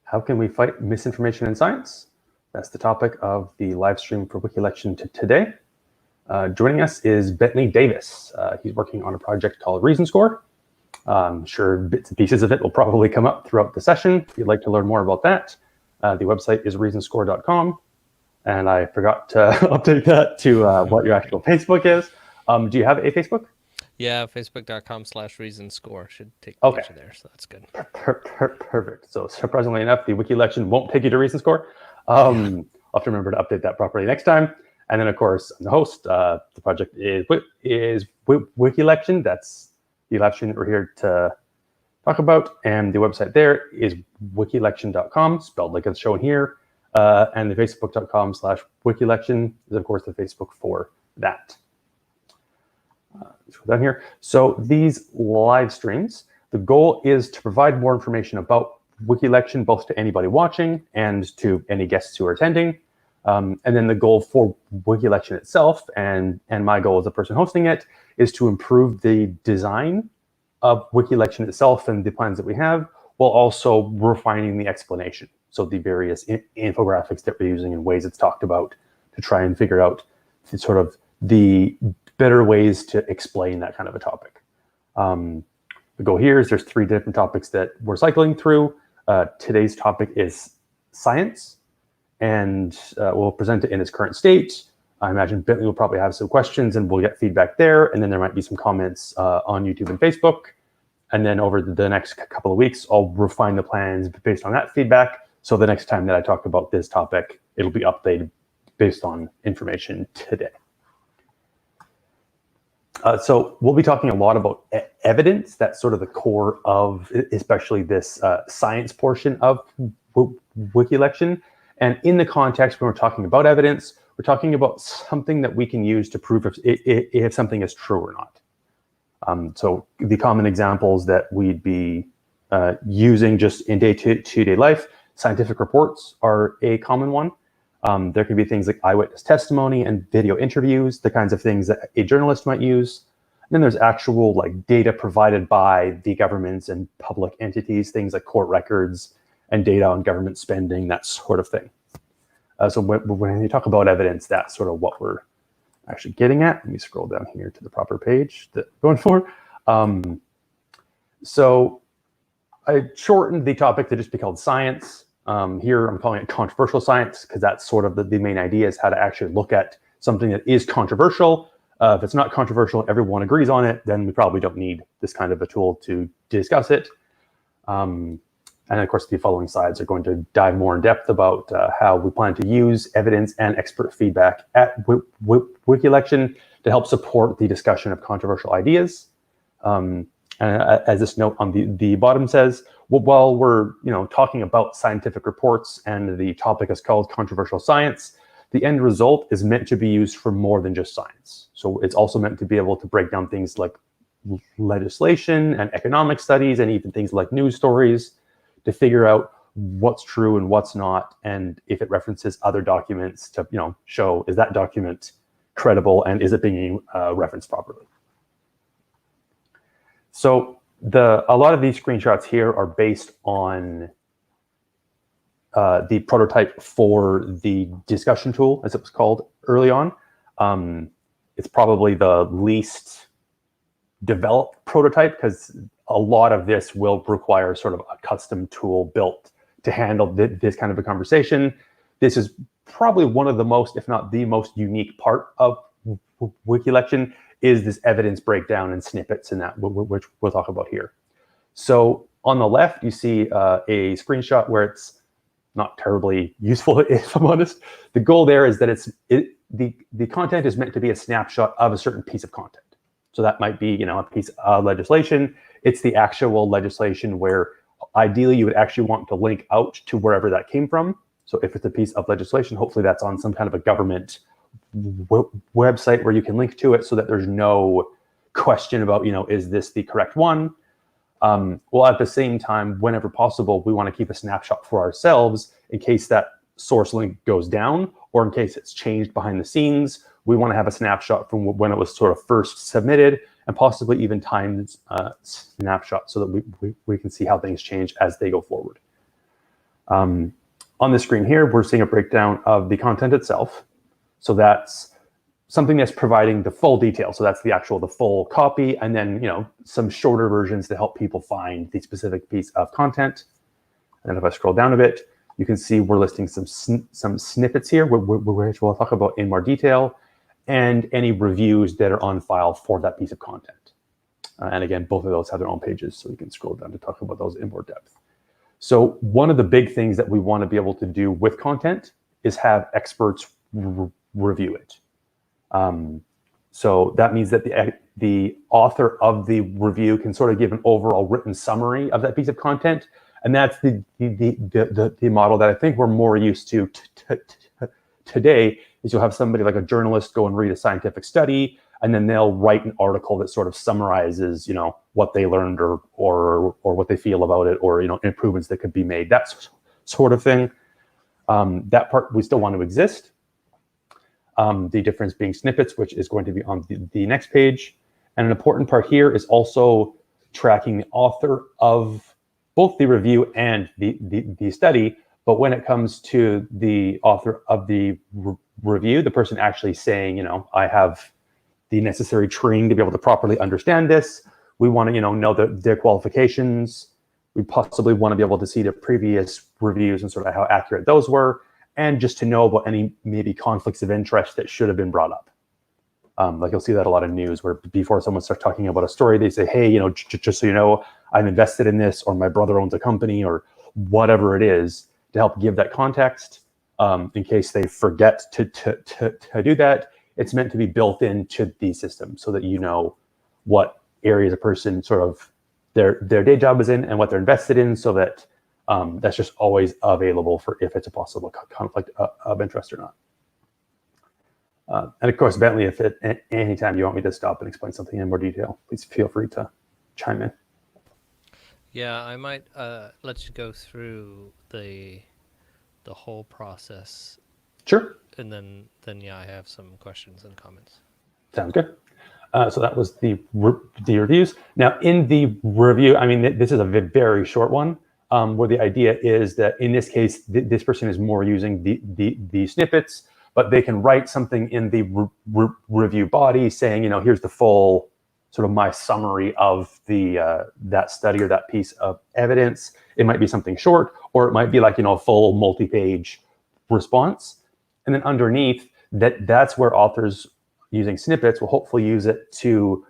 How can we fight misinformation in science? That's the topic of the live stream for Wikilection today. Joining us is Bentley Davis. He's working on a project called Reason Score. I'm sure bits and pieces of it will probably come up throughout the session. If you'd like to learn more about that, the website is reasonscore.com. And I forgot to update that to what your actual Facebook is. Do you have a Facebook? Yeah, facebook.com/reasonscore should take you to there, so that's good. Perfect. So surprisingly enough, the Wikilection won't take you to Reason Score. I'll have to remember to update that properly next time. And then, of course, I'm the host. The project is Wikilection. That's the live stream that we're here to talk about. And the website there is wikilection.com, spelled like it's shown here. And the facebook.com/Wikilection is, of course, the Facebook for that. Down here. So these live streams, the goal is to provide more information about Wikilection, both to anybody watching and to any guests who are attending. And then the goal for Wikilection itself, and my goal as a person hosting it, is to improve the design of Wikilection itself and the plans that we have, while also refining the explanation. So the various infographics that we're using and ways it's talked about to try and figure out sort of the better ways to explain that kind of a topic. The goal here is there's 3 different topics that we're cycling through. Today's topic is science, and we'll present it in its current state. I imagine Bentley will probably have some questions and we'll get feedback there. And then there might be some comments on YouTube and Facebook. And then over the next couple of weeks, I'll refine the plans based on that feedback. So the next time that I talk about this topic, it'll be updated based on information today. So we'll be talking a lot about evidence. That's sort of the core of especially this science portion of Wikilection. And in the context when we're talking about evidence, we're talking about something that we can use to prove if something is true or not. So the common examples that we'd be using just in day-to-day life, scientific reports are a common one. There can be things like eyewitness testimony and video interviews, the kinds of things that a journalist might use. And then there's actual data provided by the governments and public entities, things like court records and data on government spending, that sort of thing. So when you talk about evidence, that's sort of what we're actually getting at. Let me scroll down here to the proper page that we're going for. So I shortened the topic to just be called science. Here I'm calling it controversial science because that's sort of the main idea, is how to actually look at something that is controversial. If it's not controversial and everyone agrees on it, then we probably don't need this kind of a tool to discuss it. And of course, the following slides are going to dive more in depth about how we plan to use evidence and expert feedback at Wikilection to help support the discussion of controversial ideas. And as this note on the bottom says, while we're talking about scientific reports and the topic is called controversial science, the end result is meant to be used for more than just science. So it's also meant to be able to break down things like legislation and economic studies and even things like news stories to figure out what's true and what's not, and if it references other documents to show, is that document credible and is it being referenced properly? So a lot of these screenshots here are based on the prototype for the discussion tool, as it was called early on. It's probably the least developed prototype because a lot of this will require sort of a custom tool built to handle this kind of a conversation. This is probably one of the most, if not the most unique part of Wikilection, is this evidence breakdown and snippets and that, which we'll talk about here. So on the left, you see a screenshot where it's not terribly useful, if I'm honest. The goal there is that the content is meant to be a snapshot of a certain piece of content. So that might be a piece of legislation. It's the actual legislation where ideally you would actually want to link out to wherever that came from. So if it's a piece of legislation, hopefully that's on some kind of a government website where you can link to it so that there's no question about, is this the correct one? Well, at the same time, whenever possible, we want to keep a snapshot for ourselves in case that source link goes down or in case it's changed behind the scenes. We want to have a snapshot from when it was sort of first submitted and possibly even timed snapshot so that we can see how things change as they go forward. On the screen here, we're seeing a breakdown of the content itself. So that's something that's providing the full detail. So that's the full copy, and then some shorter versions to help people find the specific piece of content. And then if I scroll down a bit, you can see we're listing some snippets here, which we'll talk about in more detail, and any reviews that are on file for that piece of content. And again, both of those have their own pages, so you can scroll down to talk about those in more depth. So one of the big things that we want to be able to do with content is have experts review it. So that means that the author of the review can sort of give an overall written summary of that piece of content, and that's the model that I think we're more used to today. Is you'll have somebody like a journalist go and read a scientific study, and then they'll write an article that sort of summarizes, what they learned or what they feel about it, or improvements that could be made. That sort of thing. That part we still want to exist. The difference being snippets, which is going to be on the next page. And an important part here is also tracking the author of both the review and the study. But when it comes to the author of the review, the person actually saying, I have the necessary training to be able to properly understand this. We want to, know their qualifications. We possibly want to be able to see their previous reviews and sort of how accurate those were, and just to know about any maybe conflicts of interest that should have been brought up. Like you'll see that a lot of news where before someone starts talking about a story, they say, hey, just so you know, I'm invested in this, or my brother owns a company, or whatever it is, to help give that context in case they forget to do that. It's meant to be built into the system so that you know what areas a person sort of their day job is in and what they're invested in, so that that's just always available for if it's a possible conflict of interest or not. And of course, Bentley, if at any time you want me to stop and explain something in more detail, please feel free to chime in. Yeah, I might let you go through the whole process. Sure. And then yeah, I have some questions and comments. Sounds good. So that was the reviews. Now, in the review, I mean, this is a very short one, where the idea is that in this case, this person is more using the snippets, but they can write something in the review body saying, here's the full sort of my summary of the that study or that piece of evidence. It might be something short, or it might be like a full multi-page response. And then underneath that's where authors using snippets will hopefully use it to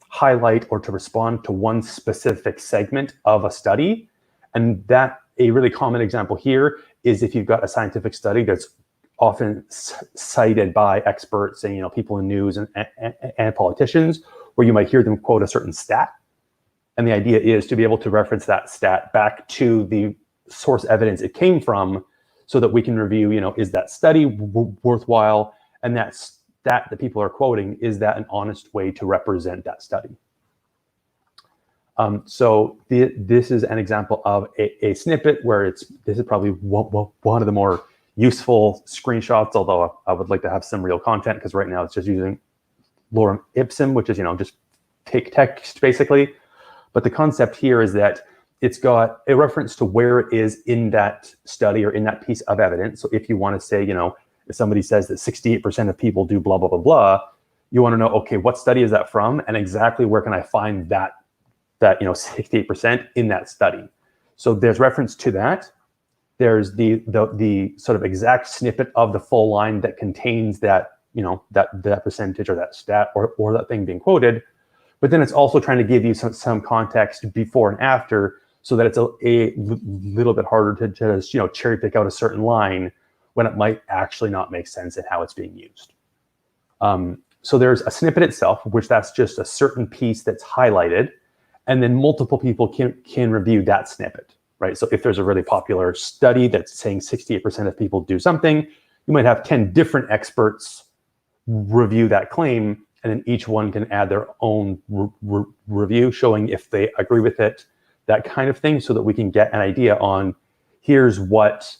highlight or to respond to one specific segment of a study. And that a really common example here is if you've got a scientific study that's often cited by experts and people in news and politicians, where you might hear them quote a certain stat. And the idea is to be able to reference that stat back to the source evidence it came from, so that we can review, is that study worthwhile? And that stat that people are quoting, is that an honest way to represent that study? So this is an example of a snippet where this is probably one of the more useful screenshots, although I would like to have some real content, because right now it's just using lorem ipsum, which is, just take text basically. But the concept here is that it's got a reference to where it is in that study or in that piece of evidence. So if you want to say, if somebody says that 68% of people do blah, blah, blah, blah, you want to know, okay, what study is that from? And exactly where can I find that 68% in that study? So there's reference to that. There's the sort of exact snippet of the full line that contains that, that percentage or that stat or that thing being quoted. But then it's also trying to give you some context before and after, so that it's a little bit harder to just cherry pick out a certain line when it might actually not make sense in how it's being used. So there's a snippet itself, which that's just a certain piece that's highlighted, and then multiple people can review that snippet, right? So if there's a really popular study that's saying 68% of people do something, you might have 10 different experts review that claim, and then each one can add their own review showing if they agree with it, that kind of thing, so that we can get an idea on here's what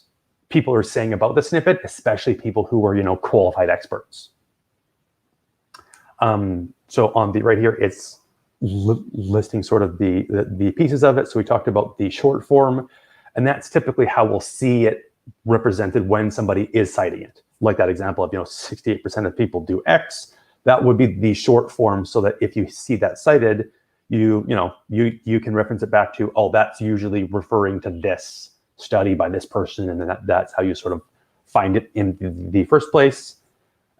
people are saying about the snippet, especially people who are, qualified experts. So on the right here, it's listing sort of the pieces of it. So we talked about the short form, And that's typically how we'll see it represented when somebody is citing it. Like that example of, 68% of people do X. That would be the short form, so that if you see that cited, you can reference it back to, oh, that's usually referring to this study by this person, and then that's how you sort of find it in the first place.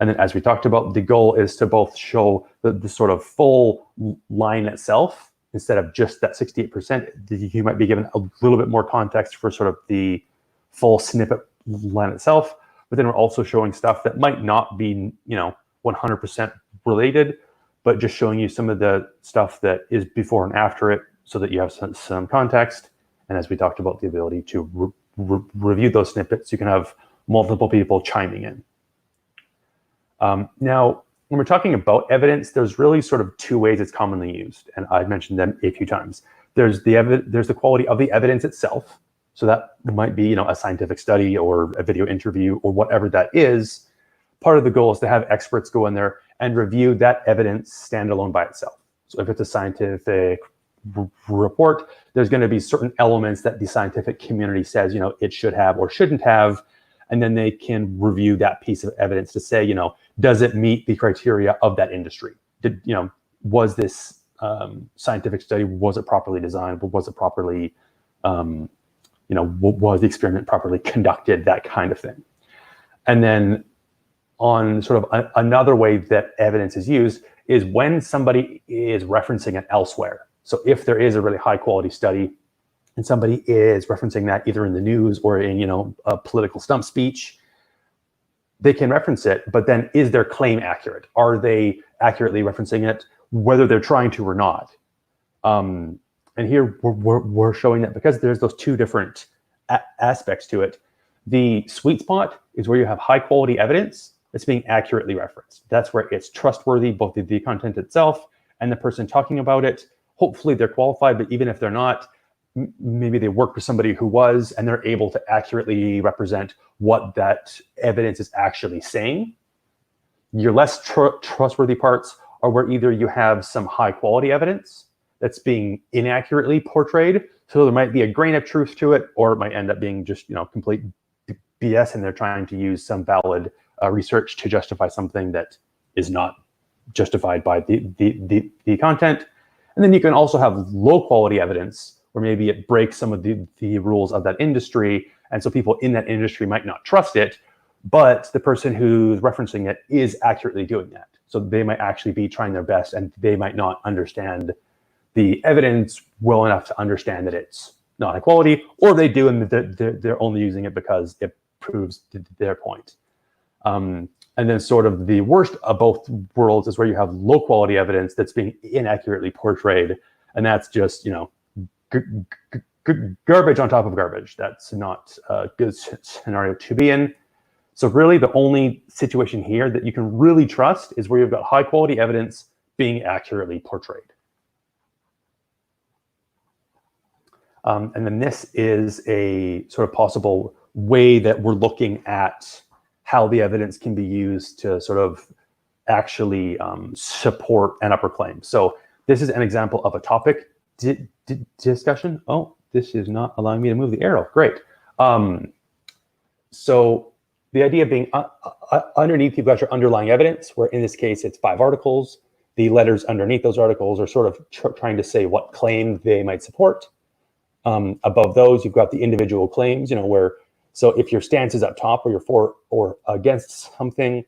And then, as we talked about, the goal is to both show the sort of full line itself instead of just that 68%. You might be given a little bit more context for sort of the full snippet line itself, but then we're also showing stuff that might not be 100% related, but just showing you some of the stuff that is before and after it, so that you have some context. And as we talked about, the ability to review those snippets, you can have multiple people chiming in. Now, when we're talking about evidence, there's really sort of two ways it's commonly used, and I've mentioned them a few times. There's the quality of the evidence itself. So that might be, a scientific study or a video interview or whatever that is. Part of the goal is to have experts go in there and review that evidence standalone by itself. So if it's a scientific report, there's going to be certain elements that the scientific community says, it should have or shouldn't have. And then they can review that piece of evidence to say, does it meet the criteria of that industry? Was this scientific study, was it properly designed? Was it properly, was the experiment properly conducted? That kind of thing. And then on sort of another way that evidence is used is when somebody is referencing it elsewhere. So if there is a really high quality study and somebody is referencing that either in the news or in, a political stump speech, they can reference it, but then is their claim accurate? Are they accurately referencing it, whether they're trying to or not? And here we're showing that because there's those two different aspects to it. The sweet spot is where you have high quality evidence that's being accurately referenced. That's where it's trustworthy, both the content itself and the person talking about it. Hopefully they're qualified, but even if they're not, maybe they work with somebody who was, and they're able to accurately represent what that evidence is actually saying. Your less trustworthy parts are where either you have some high quality evidence that's being inaccurately portrayed, so there might be a grain of truth to it, or it might end up being just complete BS, and they're trying to use some valid research to justify something that is not justified by the content. And then you can also have low quality evidence where maybe it breaks some of the rules of that industry, and so people in that industry might not trust it, but the person who's referencing it is accurately doing that. So they might actually be trying their best, and they might not understand the evidence well enough to understand that it's not high quality, or they do, and they're only using it because it proves their point. And then sort of the worst of both worlds is where you have low quality evidence that's being inaccurately portrayed, and that's just garbage on top of garbage. That's not a good scenario to be in. So really the only situation here that you can really trust is where you've got high quality evidence being accurately portrayed. And then this is a sort of possible way that we're looking at how the evidence can be used to sort of actually support an upper claim. So this is an example of a topic discussion. Oh, this is not allowing me to move the arrow. Great. So the idea being underneath, you've got your underlying evidence, where in this case, it's 5 articles. The letters underneath those articles are sort of trying to say what claim they might support. Above those, you've got the individual claims, so if your stance is up top, or you're for or against something,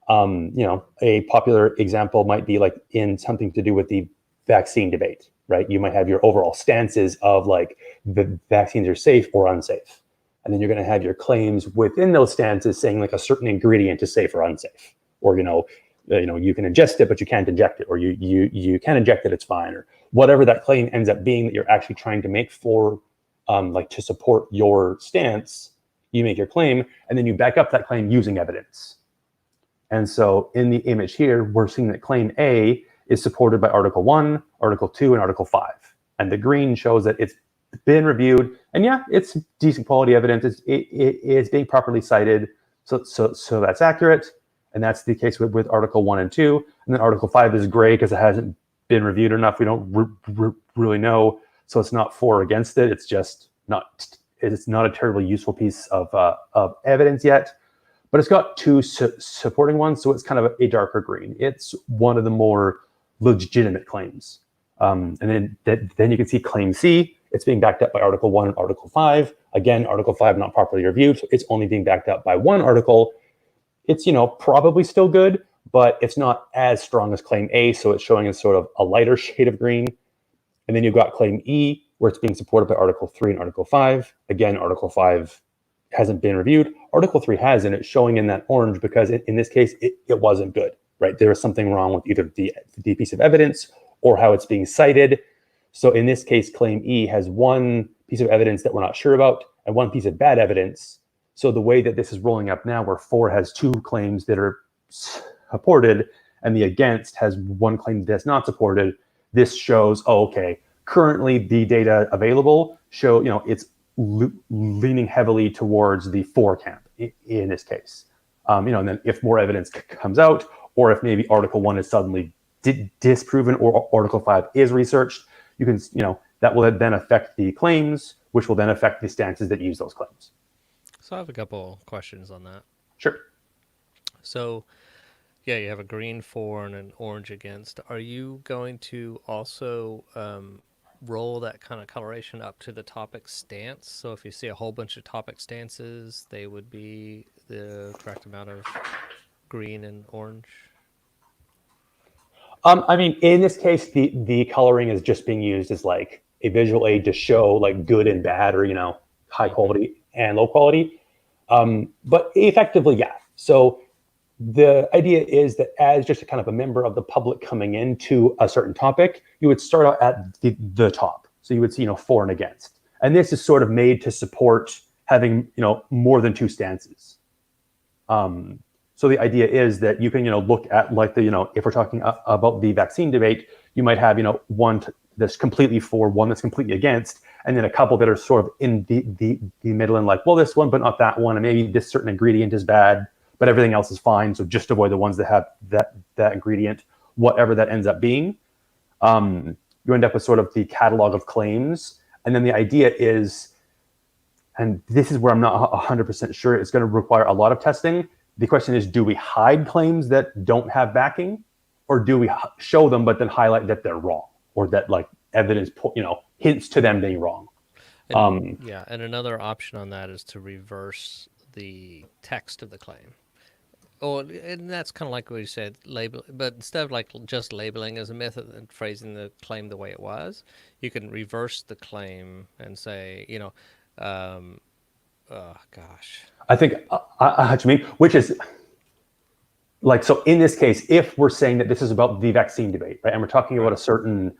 a popular example might be like in something to do with the vaccine debate, right? You might have your overall stances of like the vaccines are safe or unsafe. And then you're going to have your claims within those stances saying like a certain ingredient is safe or unsafe, or, you can ingest it, but you can't inject it, or you can inject it, it's fine, or whatever that claim ends up being that you're actually trying to make for, like to support your stance. You make your claim, and then you back up that claim using evidence. And so in the image here, we're seeing that claim A is supported by Article 1, Article 2, and Article 5. And the green shows that it's been reviewed, and yeah, it's decent quality evidence. It's being properly cited, so that's accurate. And that's the case with Article 1 and 2. And then Article 5 is gray because it hasn't been reviewed enough. We don't really know. So it's not for or against it. It's just not It's not a terribly useful piece of evidence yet, but it's got two supporting ones, so it's kind of a darker green. It's one of the more legitimate claims. And then you can see claim C. It's being backed up by Article 1 and Article 5. Again, Article 5 not properly reviewed, so it's only being backed up by one article. It's, probably still good, but it's not as strong as claim A, so it's showing as sort of a lighter shade of green. And then you've got claim E, where it's being supported by Article 3 and Article 5. Again, Article 5 hasn't been reviewed. Article 3 has, and it's showing in that orange because in this case, it wasn't good, right? There was something wrong with either the piece of evidence or how it's being cited. So in this case, claim E has one piece of evidence that we're not sure about and one piece of bad evidence. So the way that this is rolling up now, where 4 has 2 claims that are supported and the against has one claim that's not supported, this shows, okay, currently the data available show, it's leaning heavily towards the 4 camp in this case. And then if more evidence comes out, or if maybe Article 1 is suddenly disproven or Article 5 is researched, you can, that will then affect the claims, which will then affect the stances that use those claims. So I have a couple questions on that. Sure. So, yeah, you have a green for and an orange against. Are you going to also roll that kind of coloration up to the topic stance? So if you see a whole bunch of topic stances, they would be the correct amount of green and orange? In this case, the coloring is just being used as like a visual aid to show like good and bad, or high quality and low quality. But effectively, yeah. So the idea is that as just a kind of a member of the public coming into a certain topic, you would start out at the top. So you would see, for and against. And this is sort of made to support having, more than 2 stances. So the idea is that you can, look at like if we're talking about the vaccine debate, you might have, one that's completely for, one that's completely against, and then a couple that are sort of in the middle and like, well, this one, but not that one. And maybe this certain ingredient is bad, but everything else is fine. So just avoid the ones that have that ingredient, whatever that ends up being. You end up with sort of the catalog of claims. And then the idea is, and this is where I'm not 100% sure, it's going to require a lot of testing. The question is, do we hide claims that don't have backing, or do we show them but then highlight that they're wrong, or that like evidence, hints to them being wrong? And, and another option on that is to reverse the text of the claim. Oh, and that's kind of like what you said, label. But instead of like just labeling as a myth and phrasing the claim the way it was, you can reverse the claim and say, oh gosh. I think what you mean, which is like, so in this case, if we're saying that this is about the vaccine debate, right, and we're talking about a certain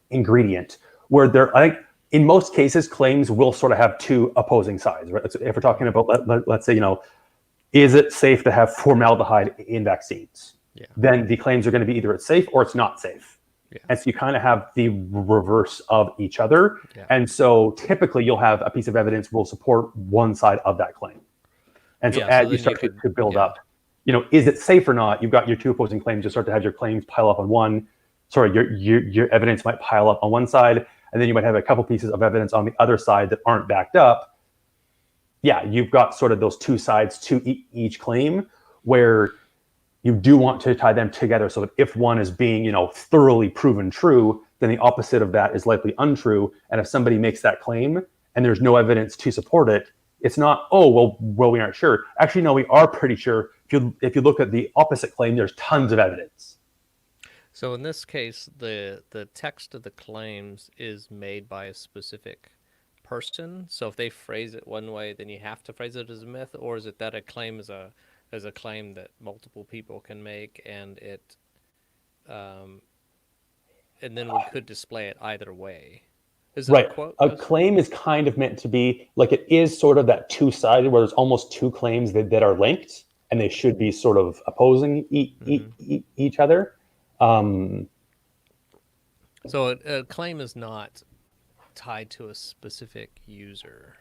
ingredient, where I think in most cases claims will sort of have 2 opposing sides, right? So if we're talking about, let's say, is it safe to have formaldehyde in vaccines? Yeah. Then the claims are going to be either it's safe or it's not safe. Yeah. And so you kind of have the reverse of each other. Yeah. And so typically you'll have a piece of evidence will support one side of that claim. And so as you start to build up, is it safe or not? You've got your 2 opposing claims. You start to have your claims pile up on one. Sorry, your evidence might pile up on one side, and then you might have a couple pieces of evidence on the other side that aren't backed up. Yeah, you've got sort of those 2 sides to each claim, where you do want to tie them together so that if one is being, thoroughly proven true, then the opposite of that is likely untrue. And if somebody makes that claim and there's no evidence to support it, it's not, oh, well, we aren't sure. Actually, no, we are pretty sure. If you look at the opposite claim, there's tons of evidence. So in this case, the text of the claims is made by a specific person. So if they phrase it one way, then you have to phrase it as a myth, or is it that a claim is a claim that multiple people can make, and it and then we could display it either way? Is that right? A quote? A claim is kind of meant to be like, it is sort of that 2-sided, where there's almost 2 claims that are linked, and they should be sort of opposing each other. So a claim is not tied to a specific user,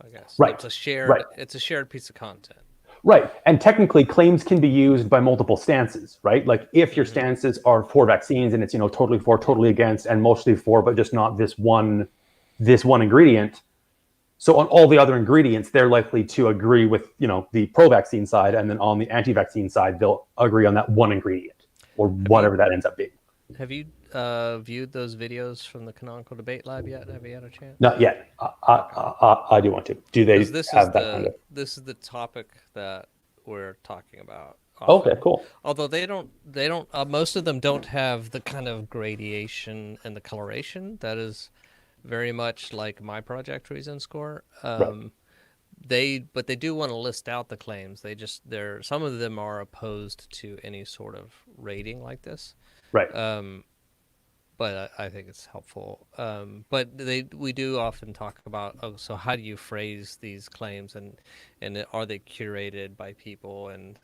I guess. Right. It's a shared piece of content. Right. And technically claims can be used by multiple stances, right? Like if your stances are for vaccines and it's, totally for, totally against, and mostly for, but just not this one ingredient. So on all the other ingredients, they're likely to agree with, the pro-vaccine side, and then on the anti-vaccine side, they'll agree on that one ingredient or whatever that ends up being. Have you viewed those videos from the Canonical Debate Lab yet? Have you had a chance? Not yet. I do want to. Do they have that kind of? This is the topic that we're talking about often. Okay, cool. Although they don't. Most of them don't have the kind of gradation and the coloration that is very much like my project reason score. Right. They do want to list out the claims. Some of them are opposed to any sort of rating like this. Right. But I think it's helpful. But we do often talk about, so how do you phrase these claims, and are they curated by people and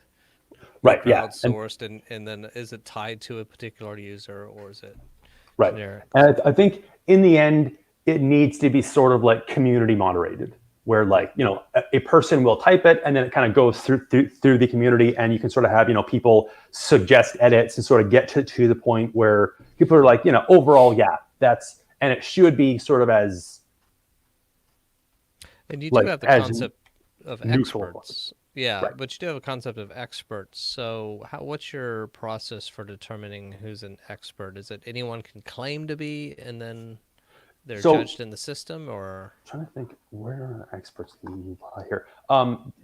right, crowdsourced, and then is it tied to a particular user, or is it right? generic? And I think in the end, it needs to be sort of like community moderated, where like, a person will type it and then it kind of goes through the community, and you can sort of have, people suggest edits and sort of get to the point where people are like, overall, yeah, and it should be sort of as. And you do have the concept of experts. Yeah, right. But you do have a concept of experts. So what's your process for determining who's an expert? Is it anyone can claim to be, and then they're judged in the system, or? I'm trying to think, where are experts here?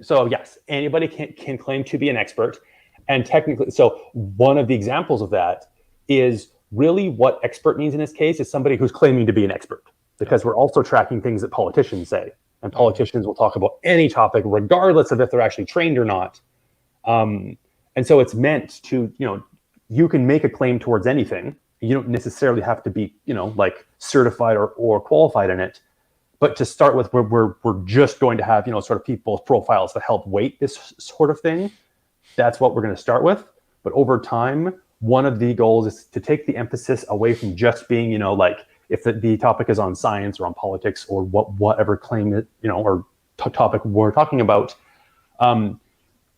So yes, anybody can claim to be an expert, and technically, so one of the examples of that is really what expert means in this case is somebody who's claiming to be an expert, because we're also tracking things that politicians say, and politicians will talk about any topic regardless of if they're actually trained or not. And so it's meant to, you can make a claim towards anything. You don't necessarily have to be, like certified or qualified in it. But to start with, we're just going to have, sort of people's profiles that help weight this sort of thing. That's what we're going to start with. But over time, one of the goals is to take the emphasis away from just being, like if the topic is on science or on politics or whatever claim it, or topic we're talking about,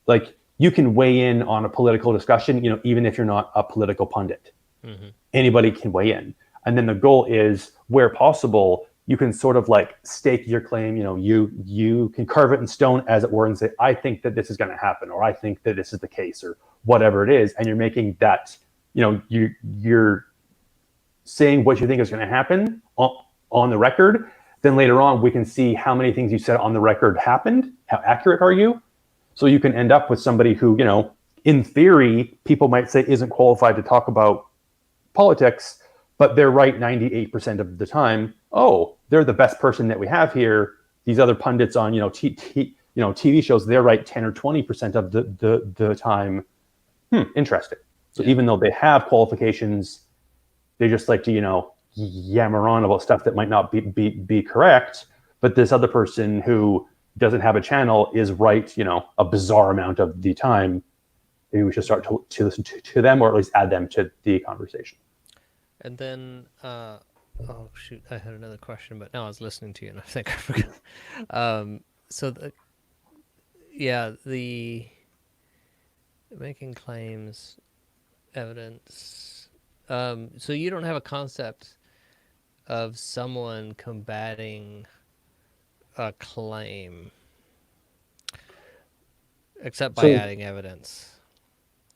like you can weigh in on a political discussion, even if you're not a political pundit. Mm-hmm. Anybody can weigh in. And then the goal is, where possible, you can sort of like stake your claim, you can carve it in stone, as it were, and say, I think that this is going to happen, or I think that this is the case, or whatever it is. And you're making that, you're saying what you think is going to happen on the record. Then later on, we can see how many things you said on the record happened. How accurate are you? So you can end up with somebody who, in theory, people might say isn't qualified to talk about politics, but they're right 98% of the time. Oh, they're the best person that we have here. These other pundits on, TV shows, they're right 10 or 20% of the time. Interesting. So even though they have qualifications, they just like to, yammer on about stuff that might not be correct. But this other person who doesn't have a channel is right, a bizarre amount of the time. Maybe we should start to listen to them, or at least add them to the conversation. And then, oh shoot, I had another question, but now I was listening to you and I think I forgot. The making claims, evidence. So you don't have a concept of someone combating a claim, except by adding evidence.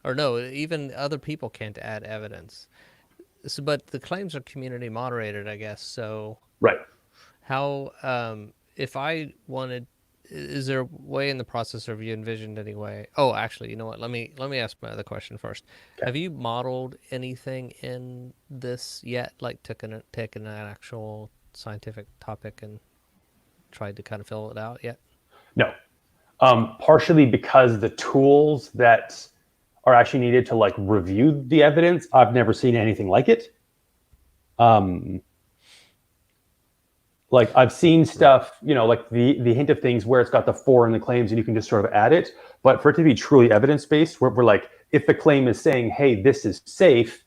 Or no, even other people can't add evidence. So, but the claims are community moderated, I guess. So, right. How, if I wanted, is there a way in the process, or have you envisioned any way? Oh, actually, you know what? Let me ask my other question first. Okay. Have you modeled anything in this yet? Like taken an actual scientific topic and tried to kind of fill it out yet? No. Partially because the tools that are actually needed to like review the evidence, I've never seen anything like it. Like I've seen stuff, like the hint of things where it's got the for in the claims and you can just sort of add it. But for it to be truly evidence-based, we're like, if the claim is saying, hey, this is safe,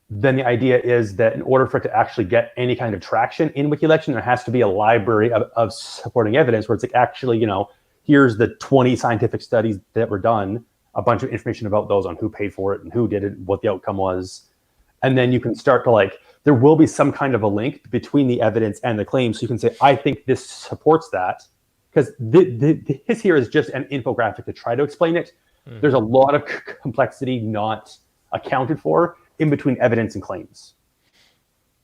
then the idea is that in order for it to actually get any kind of traction in Wikilection, there has to be a library of supporting evidence where it's like, actually, here's the 20 scientific studies that were done, a bunch of information about those on who paid for it and who did it, what the outcome was. And then you can start to like there will be some kind of a link between the evidence and the claim. So you can say, I think this supports that, because this here is just an infographic to try to explain it. Mm-hmm. There's a lot of complexity not accounted for in between evidence and claims.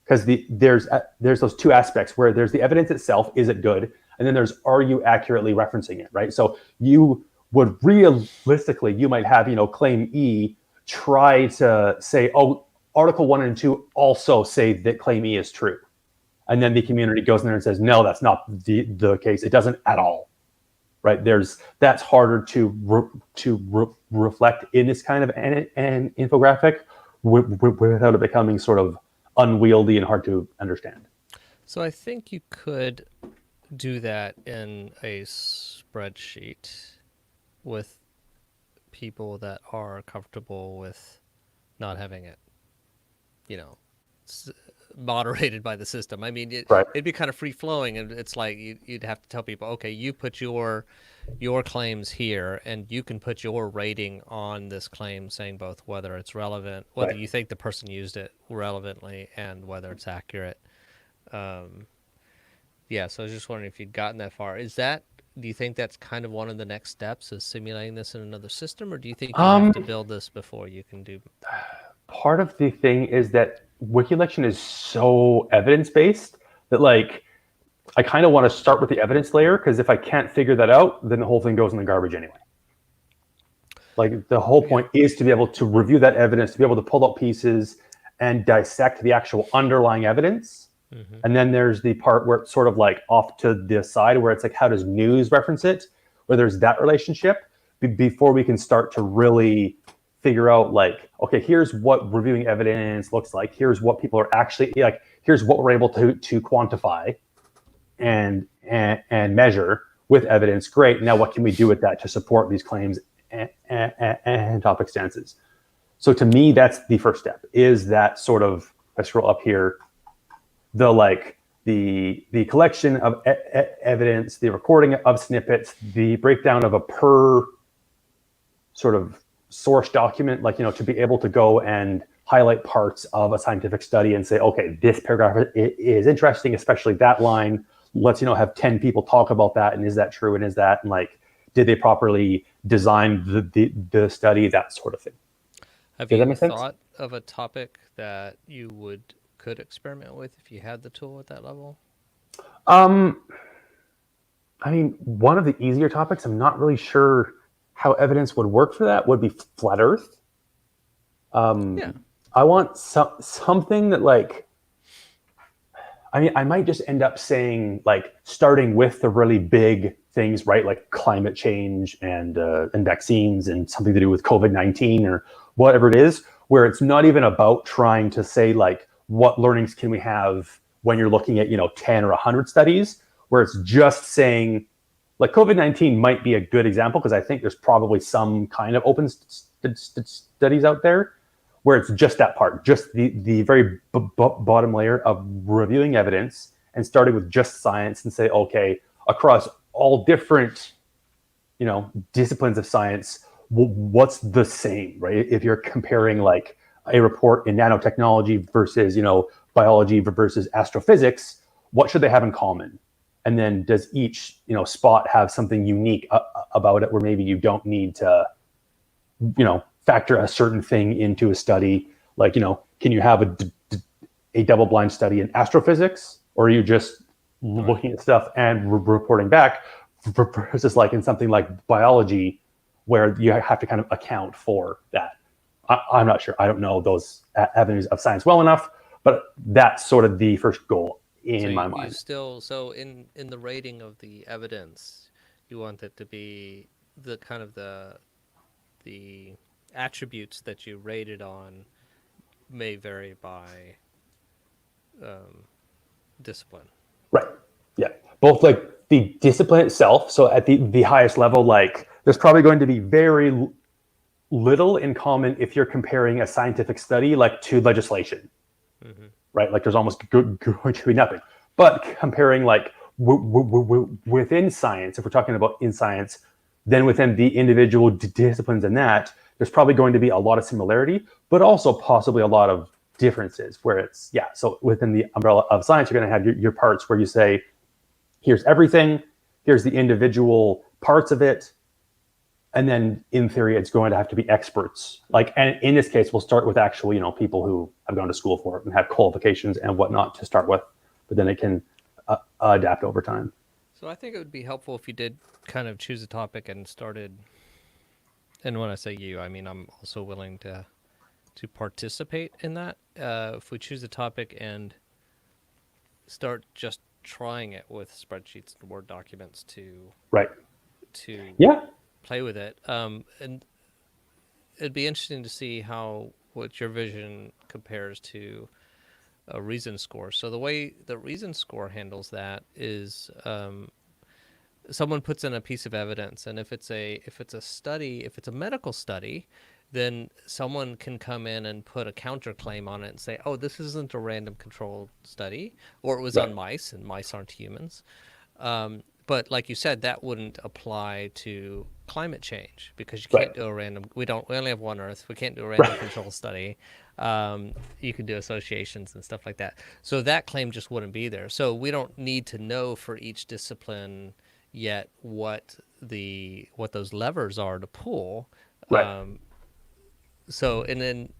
Because there's those two aspects where there's the evidence itself, is it good? And then there's, are you accurately referencing it, right? So you would realistically, you might have, claim E try to say, oh, Article 1 and 2 also say that claim E is true. And then the community goes in there and says, no, that's not the case. It doesn't at all, right? That's harder to reflect in this kind of an infographic without it becoming sort of unwieldy and hard to understand. So I think you could do that in a spreadsheet with people that are comfortable with not having it, moderated by the system. I mean, it'd be kind of free flowing, and it's like you'd have to tell people, okay, you put your claims here, and you can put your rating on this claim, saying both whether it's relevant, whether you think the person used it relevantly, and whether it's accurate. Yeah, so I was just wondering if you'd gotten that far. Do you think that's kind of one of the next steps, is simulating this in another system, or do you think you have to build this before you can do? Part of the thing is that Wikilection is so evidence-based that, like, I kind of want to start with the evidence layer, because if I can't figure that out, then the whole thing goes in the garbage anyway. Like, the whole point is to be able to review that evidence, to be able to pull out pieces and dissect the actual underlying evidence. Mm-hmm. And then there's the part where it's sort of like off to the side, where it's like, how does news reference it? Where there's that relationship before we can start to really figure out, like, okay, here's what reviewing evidence looks like. Here's what people are actually like. Here's what we're able to quantify and measure with evidence. Great. Now, what can we do with that to support these claims and topic stances? So to me, that's the first step. Is that sort of, I scroll up here, the collection of evidence, the recording of snippets, the breakdown of a per sort of source document, like, to be able to go and highlight parts of a scientific study and say, okay, this paragraph is interesting, especially that line. Let's, have 10 people talk about that. And is that true? And is that, and like, did they properly design the study, that sort of thing. Have you thought of a topic that you could experiment with if you had the tool at that level? I mean, one of the easier topics, I'm not really sure how evidence would work for that, would be flat Earth. I want something that, like, I mean, I might just end up saying, like, starting with the really big things, right? Like climate change and vaccines and something to do with COVID-19 or whatever it is, where it's not even about trying to say, like, what learnings can we have when you're looking at, 10 or 100 studies, where it's just saying, like, COVID-19 might be a good example, because I think there's probably some kind of open studies out there where it's just that part, just the very bottom layer of reviewing evidence and starting with just science and say, okay, across all different, disciplines of science, what's the same, right? If you're comparing, like, a report in nanotechnology versus, biology versus astrophysics, what should they have in common? And then does each, spot have something unique about it, where maybe you don't need to, factor a certain thing into a study? Like, can you have a double-blind study in astrophysics, or are you just looking at stuff and reporting back, versus like in something like biology, where you have to kind of account for that? I'm not sure. I don't know those avenues of science well enough, but that's sort of the first goal in my mind. So in the rating of the evidence, you want it to be the kind of the attributes that you rated on may vary by discipline. Right. Yeah. Both, like, the discipline itself. So at the highest level, like, there's probably going to be very little in common if you're comparing a scientific study, like, to legislation. Mm-hmm. Right? Like, there's almost going to be nothing. But comparing, like, within science, if we're talking about in science, then within the individual disciplines in that, there's probably going to be a lot of similarity, but also possibly a lot of differences where it's, yeah, so within the umbrella of science, you're going to have your parts where you say, here's everything, here's the individual parts of it, and then in theory, it's going to have to be experts. Like, and in this case, we'll start with actual, people who have gone to school for it and have qualifications and whatnot to start with, but then it can adapt over time. So I think it would be helpful if you did kind of choose a topic and started. And when I say you, I mean I'm also willing to participate in that. If we choose a topic and start just trying it with spreadsheets and Word documents to Right. Yeah, play with it, and it'd be interesting to see what your vision compares to a reason score. So the way the reason score handles that is someone puts in a piece of evidence, and if it's a study, if it's a medical study, then someone can come in and put a counterclaim on it and say, oh, this isn't a random controlled study, or it was on mice, and mice aren't humans. But like you said, that wouldn't apply to climate change because you can't do a random. We only have one Earth. We can't do a random control study. You can do associations and stuff like that. So that claim just wouldn't be there. So we don't need to know for each discipline yet what those levers are to pull. So and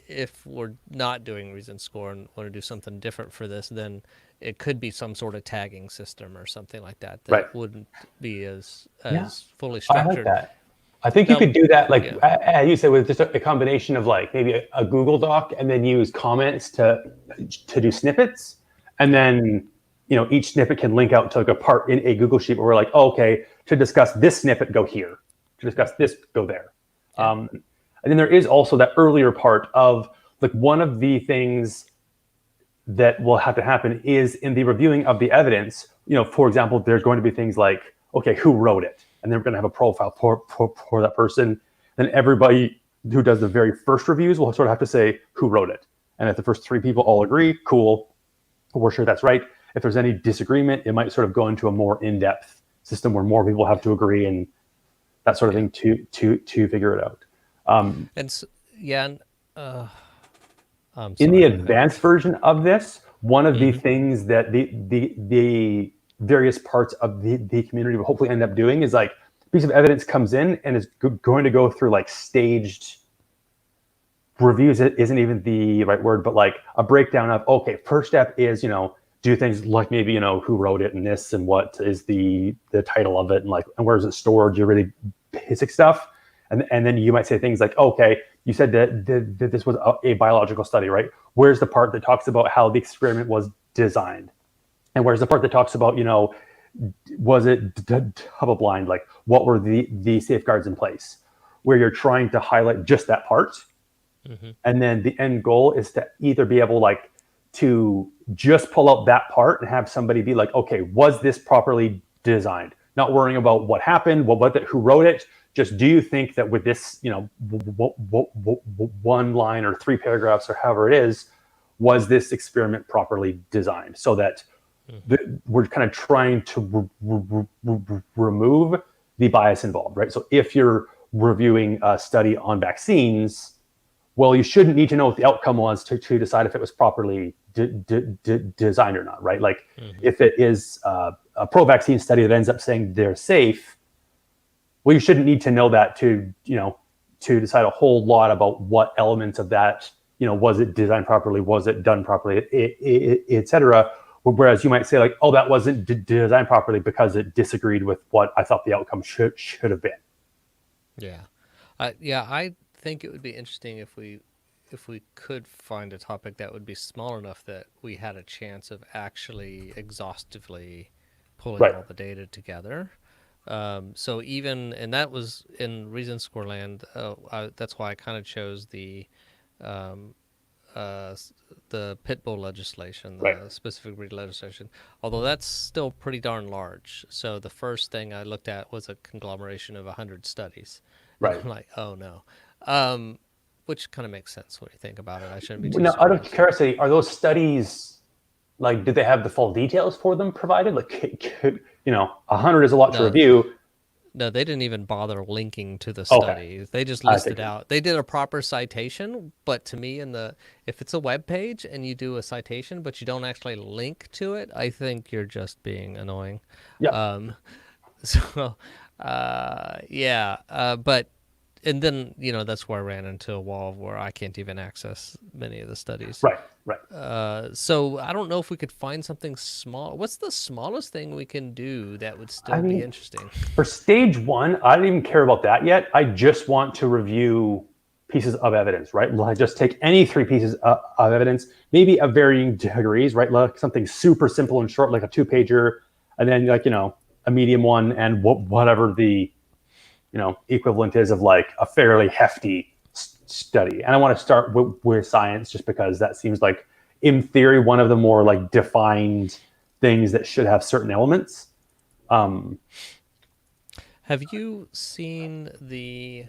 if we're not doing reason score and want to do something different for this, then it could be some sort of tagging system or something like that wouldn't be as fully structured. I like that. I think you could do that, like you said, with just a combination of like maybe a Google Doc and then use comments to do snippets, and then each snippet can link out to like a part in a Google Sheet where we're like, oh, okay, to discuss this snippet, go here. To discuss this, go there. And then there is also that earlier part of like one of the things that will have to happen is in the reviewing of the evidence, for example, there's going to be things like, okay, who wrote it? And then we're going to have a profile for that person. Then everybody who does the very first reviews will sort of have to say who wrote it. And if the first 3 people all agree, cool, we're sure that's right. If there's any disagreement, it might sort of go into a more in-depth system where more people have to agree and that sort of thing to figure it out. In the advanced version of this, one of the things that the various parts of the community will hopefully end up doing is like a piece of evidence comes in and is going to go through like staged reviews. It isn't even the right word, but like a breakdown of, okay, first step is, do things like maybe, who wrote it and this and what is the title of it and like, and where is it stored, your really basic stuff. And then you might say things like, okay, you said that this was a biological study, right? Where's the part that talks about how the experiment was designed? And where's the part that talks about, was it double blind? Like what were the safeguards in place? Where you're trying to highlight just that part. And then the end goal is to either be able like to just pull out that part and have somebody be like, okay, was this properly designed? Not worrying about what happened, who wrote it. Just do you think that with this, one line or 3 paragraphs or however it is, was this experiment properly designed? So that we're kind of trying to remove the bias involved, right? So if you're reviewing a study on vaccines, well, you shouldn't need to know what the outcome was to decide if it was properly designed or not, right? Like if it is a pro-vaccine study that ends up saying they're safe, well, you shouldn't need to know that to decide a whole lot about what elements of that, was it designed properly? Was it done properly, et cetera. Whereas you might say like, oh, that wasn't designed properly because it disagreed with what I thought the outcome should have been. I think it would be interesting if we could find a topic that would be small enough that we had a chance of actually exhaustively pulling all the data together. So even, and that was in Reason Score land. That's why I kind of chose the pit bull legislation, the specific breed legislation, although that's still pretty darn large. So the first thing I looked at was a conglomeration of 100 studies. And I'm like, oh no. Which kind of makes sense when you think about it. I shouldn't be too surprised. Out of curiosity, are those studies, like, did they have the full details for them provided? Like, 100 is a lot to review. No, they didn't even bother linking to the Okay, study. They just I listed figured. out. They did a proper citation, but to me, if it's a web page and you do a citation, but you don't actually link to it, I think you're just being annoying. Yeah, Um, so, yeah, but and then that's where I ran into a wall where I can't even access many of the studies. right, right. So I don't know if we could find something small. What's the smallest thing we can do that would I still be mean, interesting? for stage one, I don't even care about that yet. I just want to review pieces of evidence, right? Like just take any three pieces of evidence, maybe of varying degrees, right? Like something super simple and short, like a 2-pager, and then like, a medium one, and whatever the, equivalent is of like a fairly hefty study. And I want to start with science just because that seems like, in theory, one of the more like defined things that should have certain elements. Um, Have you seen the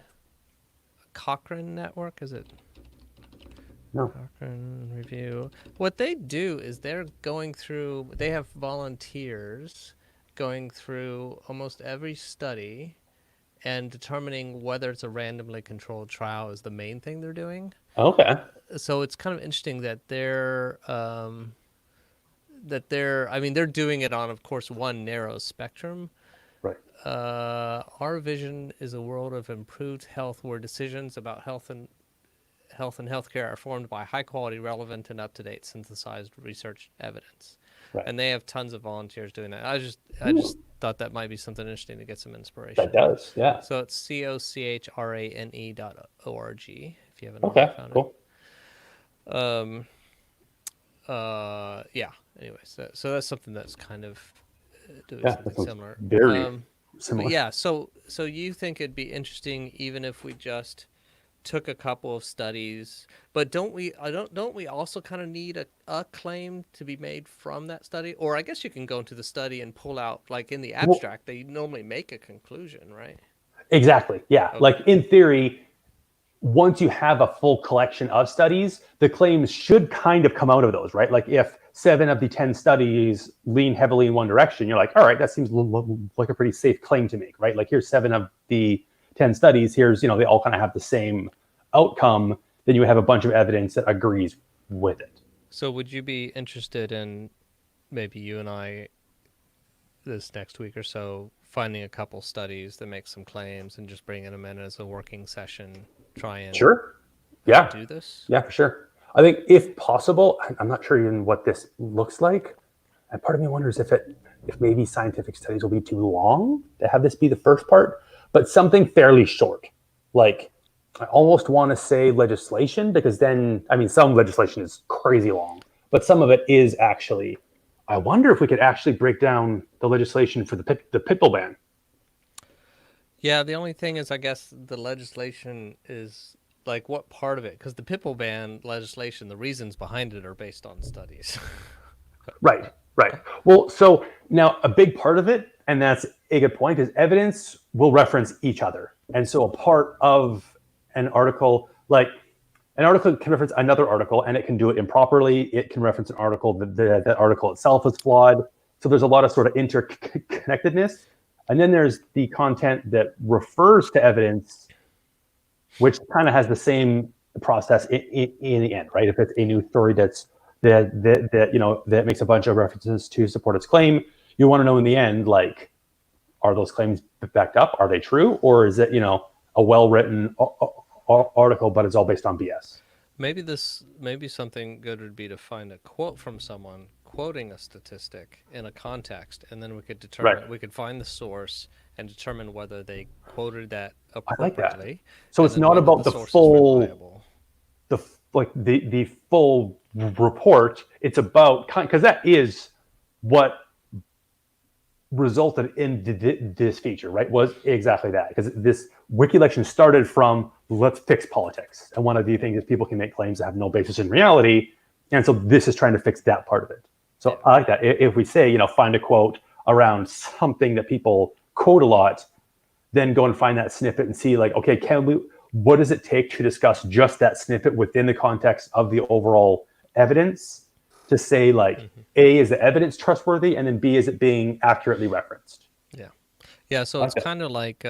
Cochrane Network? Is it no. Cochrane Review? What they do is they have volunteers going through almost every study and determining whether it's a randomly controlled trial is the main thing they're doing. Okay. So it's kind of interesting that they're doing it on, of course, one narrow spectrum. Right. Our vision is a world of improved health where decisions about health and healthcare are formed by high quality, relevant, and up to date synthesized research evidence. Right. And they have tons of volunteers doing that. I Ooh, just thought that might be something interesting to get some that inspiration. does. Yeah. So it's COCHRANE.org if you haven't already Okay. found Cool. it. Yeah. Anyway, so that's something that's kind of doing Yeah. That something sounds similar. very But similar. yeah, so you think it'd be interesting even if we just took a couple of studies, but don't we also kind of need a claim to be made from that study? Or I guess you can go into the study and pull out, like in the Well, abstract, they normally make a conclusion, right? exactly. Yeah. Okay. Like in theory, once you have a full collection of studies, the claims should kind of come out of those, right? Like if 7 of the 10 studies lean heavily in one direction, you're like, all right, that seems like a pretty safe claim to make, right? Like here's 7 of the 10 studies. Here's, they all kind of have the same outcome. Then you have a bunch of evidence that agrees with it. So would you be interested in maybe you and I this next week or so finding a couple studies that make some claims and just bringing them in as a working session, try and Sure. Yeah. do this? Yeah, for sure. I think if possible, I'm not sure even what this looks like. And part of me wonders if maybe scientific studies will be too long to have this be the first part, but something fairly short. Like I almost want to say legislation because then, I mean, some legislation is crazy long, but some of it is actually. I wonder if we could actually break down the legislation for the pit bull ban. Yeah, the only thing is, I guess the legislation is like what part of it? Because the pitbull ban legislation, the reasons behind it are based on studies. Right, right. Well, so now a big part of it, and that's a good point, is evidence will reference each other. And so a part of an article, like an article can reference another article and it can do it improperly. It can reference an article that article itself is flawed. So there's a lot of sort of interconnectedness. And then there's the content that refers to evidence, which kind of has the same process in the end, right? If it's a new story that makes a bunch of references to support its claim, you want to know in the end, like, are those claims backed up? Are they true? Or is it, a well-written article, but it's all based on BS? Maybe something good would be to find a quote from someone quoting a statistic in a context, and then Right. we could find the source and determine whether they quoted that I like that. appropriately, So and it's then not whether about the the source is full, reliable. the full report. It's about, because that is what resulted in this feature, right? Was exactly that, because this Wikilection started from let's fix politics, and one of the things is people can make claims that have no basis in reality, and so this is trying to fix that part of it. So Yeah. I like that. If we say, find a quote around something that people quote a lot, then go and find that snippet and see, like, okay, what does it take to discuss just that snippet within the context of the overall evidence to say, like, A, is the evidence trustworthy, and then B, is it being accurately referenced? Yeah. Yeah, so I it's like that. kind of like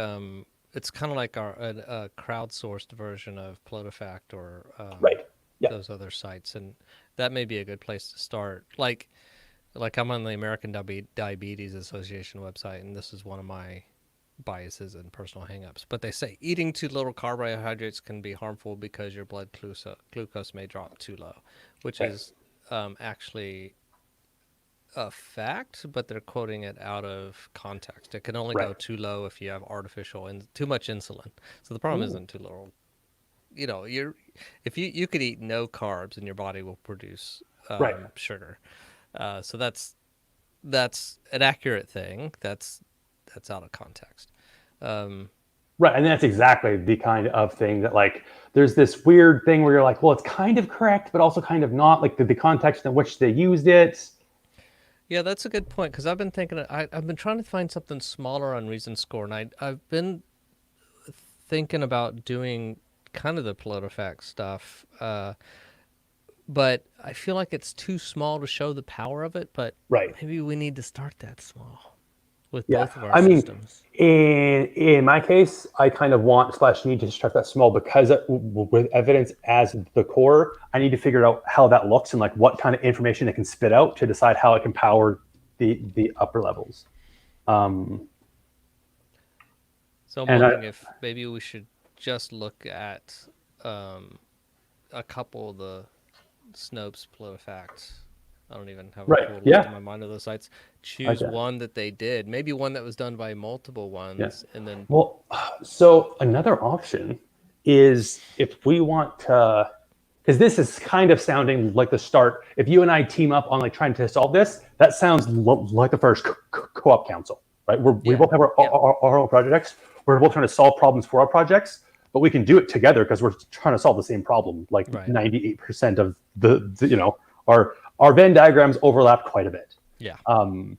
a crowdsourced version of PolitiFact or Right. Yeah. those other sites, and that may be a good place to start. Like I'm on the American Diabetes Association website, and this is one of my biases and personal hangups. But they say eating too little carbohydrates can be harmful because your blood glucose may drop too low, which Right. is actually a fact, but they're quoting it out of context. It can only Right. go too low if you have artificial and too much insulin. So the problem Ooh. isn't too little. You know, if you could eat no carbs and your body will produce Right. sugar. So that's an accurate thing. That's out of context. Um, Right. And that's exactly the kind of thing that like there's this weird thing where you're like, well, it's kind of correct, but also kind of not, like the context in which they used it. yeah, that's a good point because I've been thinking I've been trying to find something smaller on Reason Score, and I've been thinking about doing kind of the PolitiFact stuff, but I feel like it's too small to show the power of it. But Right. maybe we need to start that small with Yeah. both of our I mean, systems. in my case, I kind of want slash need to start that small because with evidence as the core, I need to figure out how that looks and like what kind of information it can spit out to decide how it can power the upper levels. Um, So I'm and wondering if maybe we should just look at um, a couple of the Snopes PolitiFact. I don't even have a right. full list in Yeah. my mind of those sites. I Choose get it. one that they did, maybe one that was done by multiple Yeah. ones, and then Well, so another option is if we want to, because this is kind of sounding like the start. If you and I team up on like trying to solve this, that sounds like the first co-op council, right? We yeah, both have yeah, our own projects. We're both trying to solve problems for our projects, but we can do it together because we're trying to solve the same problem. Like right, 98% of our Venn diagrams overlap quite a bit. yeah. Um,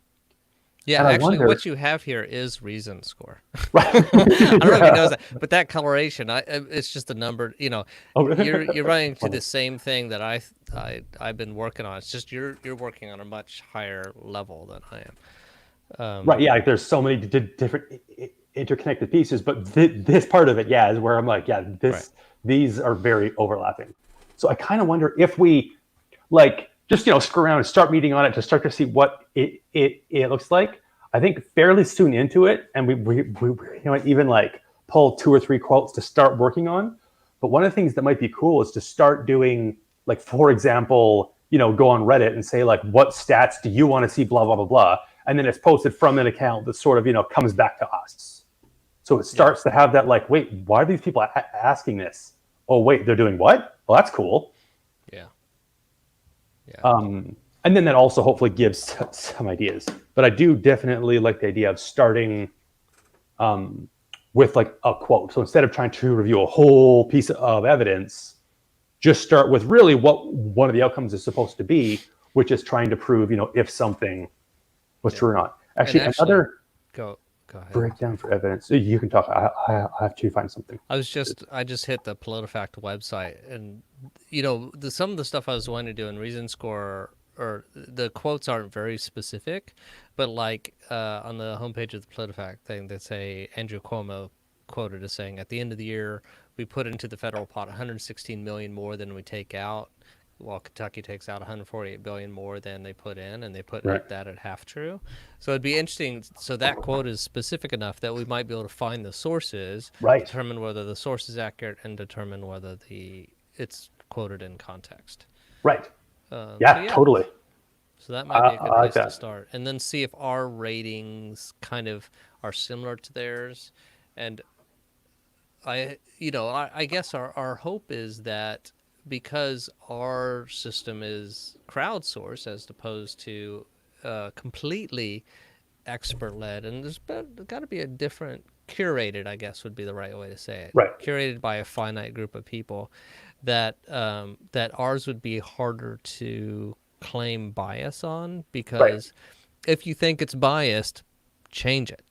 Yeah, and I actually, wonder, what you have here is Reason Score. right? I don't know if you know Yeah. that, but that coloration, it's just a number. You know, Oh, you're running to funny. the same thing that I've been working on. It's just you're working on a much higher level than I am. Right. Yeah. Like there's so many different interconnected pieces, but this part of it, yeah, is where I'm like, yeah, Right. these are very overlapping. So I kind of wonder if we like just screw around and start meeting on it to start to see what it looks like. I think fairly soon into it, and we even like pull 2 or 3 quotes to start working on. But one of the things that might be cool is to start doing, like, for example, go on Reddit and say like, what stats do you want to see, blah blah blah blah, and then it's posted from an account that sort of comes back to us. So it Yeah. starts to have that like, wait, why are these people asking this? Oh wait, they're doing what? Well, that's cool. Yeah. Yeah. And then that also hopefully gives some ideas. But I do definitely like the idea of starting with like a quote. So instead of trying to review a whole piece of evidence, just start with really what one of the outcomes is supposed to be, which is trying to prove, if something was Yeah. true or not. And Actually, another go ahead. breakdown for evidence. You can talk. I have to find something. I just hit the PolitiFact website, and some of the stuff I was wanting to do in Reason Score, or the quotes aren't very specific, but like on the homepage of the PolitiFact thing, they say Andrew Cuomo quoted as saying, "At the end of the year, we put into the federal pot 116 million more than we take out, while Kentucky takes out 148 billion more than they put in, and they put Right. that at half true." So it'd be interesting. So that quote is specific enough that we might be able to find the sources, Right. determine whether the source is accurate, and determine whether it's quoted in context. Right. So Yeah. yeah, Totally. so that might be a good I like place to that. start, and then see if our ratings kind of are similar to theirs. And I guess our hope is that because our system is crowdsourced as opposed to completely expert led, and there's got to be a different curated, I guess would be the right way to say it, Right. curated by a finite group of people, that that ours would be harder to claim bias on, Right. because if you think it's biased, change it.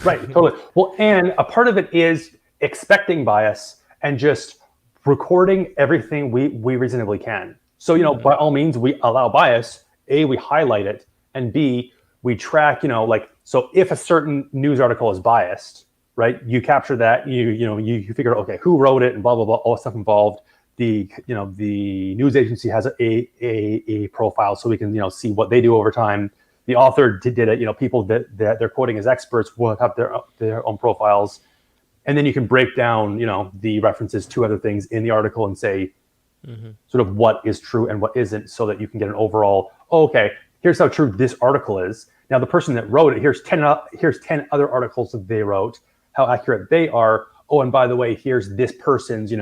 Right, totally. Well, and a part of it is expecting bias and just recording everything we reasonably can. So, by all means, we allow bias. A, we highlight it, and B, we track, like, so if a certain news article is biased, right, you capture that, you figure out, okay, who wrote it and blah, blah, blah, all stuff involved. The news agency has a profile, so we can, see what they do over time. The author did it, people that they're quoting as experts will have their own profiles. And then you can break down, the references to other things in the article and say sort of what is true and what isn't, so that you can get an overall, okay, here's how true this article is. Now, the person that wrote it, here's 10 other articles that they wrote, how accurate they are. Oh, and by the way, here's this person's,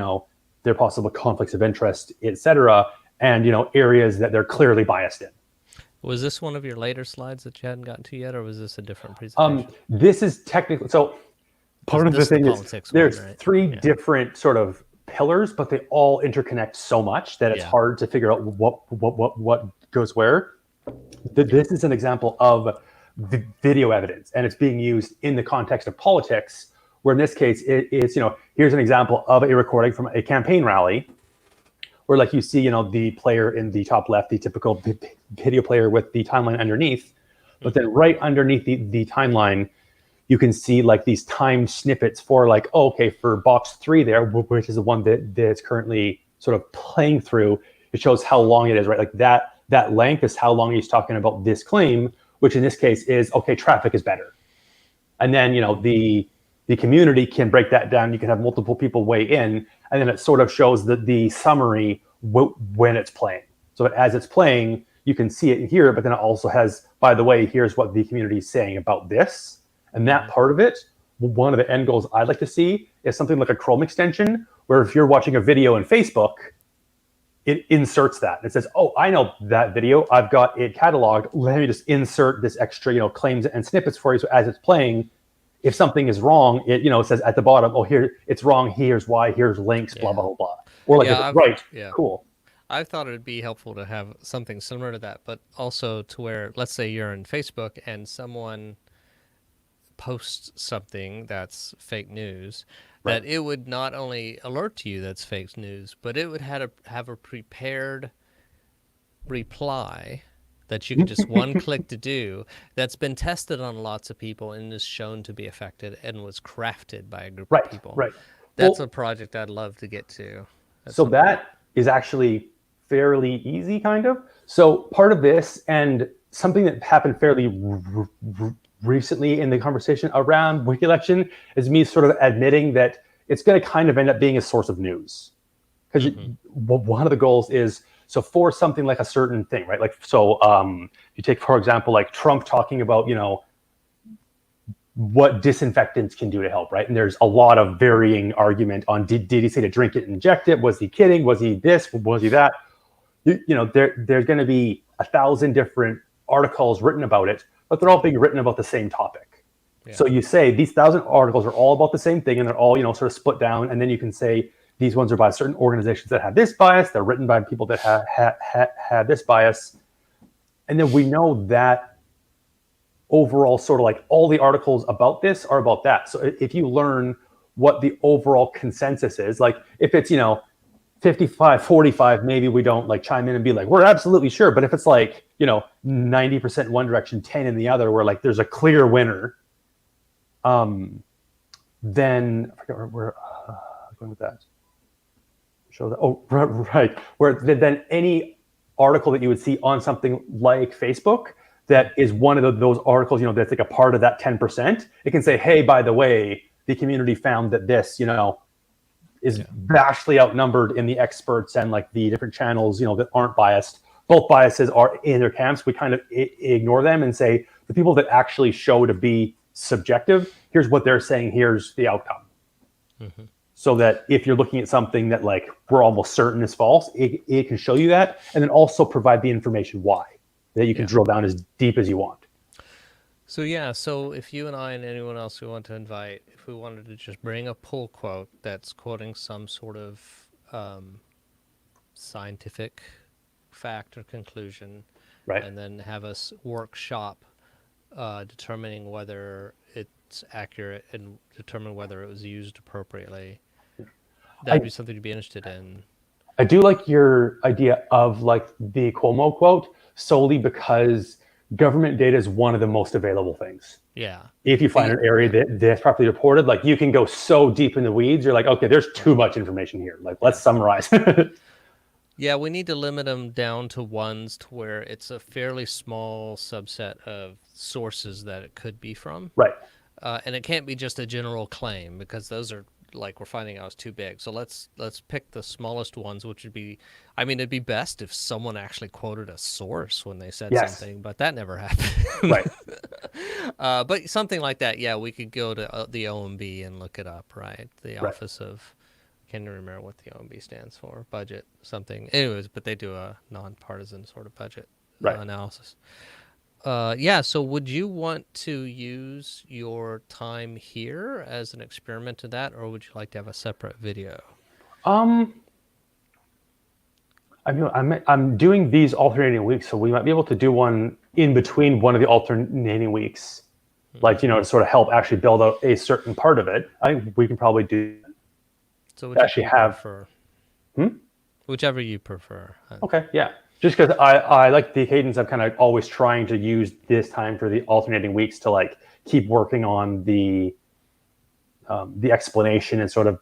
their possible conflicts of interest, etc., and, areas that they're clearly biased in. Was this one of your later slides that you hadn't gotten to yet, or was this a different presentation? This is technically, so part of the thing is there's three different sort of pillars, but they all interconnect so much that it's hard to figure out what goes where. This is an example of video evidence, and it's being used in the context of politics, where in this case, it's, here's an example of a recording from a campaign rally, where, like, you see, the player in the top left, the typical video player with the timeline underneath, but then right underneath the timeline, you can see, like, these time snippets for, like, oh, okay, for box 3 there, which is the one that's currently sort of playing through, it shows how long it is, right? Like, that length is how long he's talking about this claim, which in this case is, okay, traffic is better. And then, the community can break that down. You can have multiple people weigh in, and then it sort of shows the summary when it's playing. So as it's playing, you can see it and hear it, but then it also has, by the way, here's what the community is saying about this. And that part of it, one of the end goals I'd like to see is something like a Chrome extension, where if you're watching a video in Facebook, it inserts that. It says, oh, I know that video. I've got it cataloged. Let me just insert this extra, claims and snippets for you. So as it's playing, if something is wrong, it says at the bottom, oh, here, it's wrong. Here's why. Here's links, blah, blah, blah, blah. Or like, right, cool. I thought it'd be helpful to have something similar to that, but also to where, let's say you're in Facebook and someone posts something that's fake news, that it would not only alert to you that's fake news, but it would have a prepared reply that you can just one click to do, that's been tested on lots of people and is shown to be effective and was crafted by a group of people. Right. That's a project I'd love to get to. So that is actually fairly easy, kind of. So part of this, and something that happened fairly recently in the conversation around Wikilection, is me sort of admitting that it's going to kind of end up being a source of news. Because one of the goals is, so for something like a certain thing, right? Like, so you take, for example, like Trump talking about, what disinfectants can do to help, right? And there's a lot of varying argument on, did he say to drink it and inject it? Was he kidding? Was he this? Was he that? There's going to be 1,000 different articles written about it, but they're all being written about the same topic. Yeah. So you say these 1,000 articles are all about the same thing, and they're all, sort of split down. And then you can say, these ones are by certain organizations that have this bias. They're written by people that have this bias. And then we know that overall, sort of like all the articles about this are about that. So if you learn what the overall consensus is, like if it's, 55-45, maybe we don't like chime in and be like, we're absolutely sure. But if it's like, 90% in one direction, 10 in the other, where like there's a clear winner, then I forget where I'm going with that. Show that. Oh, right. Where then any article that you would see on something like Facebook that is one of those articles, that's like a part of that 10%, it can say, hey, by the way, the community found that this, is vastly outnumbered in the experts and like the different channels, that aren't biased. Both biases are in their camps. We kind of ignore them and say the people that actually show to be subjective, here's what they're saying, here's the outcome. Mm-hmm. So that if you're looking at something that like we're almost certain is false, it can show you that, and then also provide the information why, that you can drill down as deep as you want. So if you and I and anyone else we want to invite, if we wanted to just bring a pull quote that's quoting some sort of scientific fact or conclusion, right, and then have us workshop determining whether it's accurate and determine whether it was used appropriately, that'd be something to be interested in. I do like your idea of like the Cuomo quote, solely because government data is one of the most available things. Yeah. If you find an area that's properly reported, like you can go so deep in the weeds, you're like, okay, there's too much information here. Like, let's summarize. Yeah, we need to limit them down to ones to where it's a fairly small subset of sources that it could be from. Right. And it can't be just a general claim, because those are, like, we're finding out is too big. So let's pick the smallest ones, which would be, I mean, it'd be best if someone actually quoted a source when they said something, but that never happened. Right. But something like that, yeah, we could go to the OMB and look it up, right? The Office of, can't even remember what the OMB stands for, budget something. Anyways, but they do a nonpartisan sort of budget analysis. Yeah, so would you want to use your time here as an experiment to that, or would you like to have a separate video? I'm doing these alternating weeks, so we might be able to do one in between one of the alternating weeks, like, to sort of help actually build out a certain part of it. I think we can probably do. So actually have. Whichever you prefer. Okay, yeah. Just because I like the cadence, I'm kind of always trying to use this time for the alternating weeks to like keep working on the explanation and sort of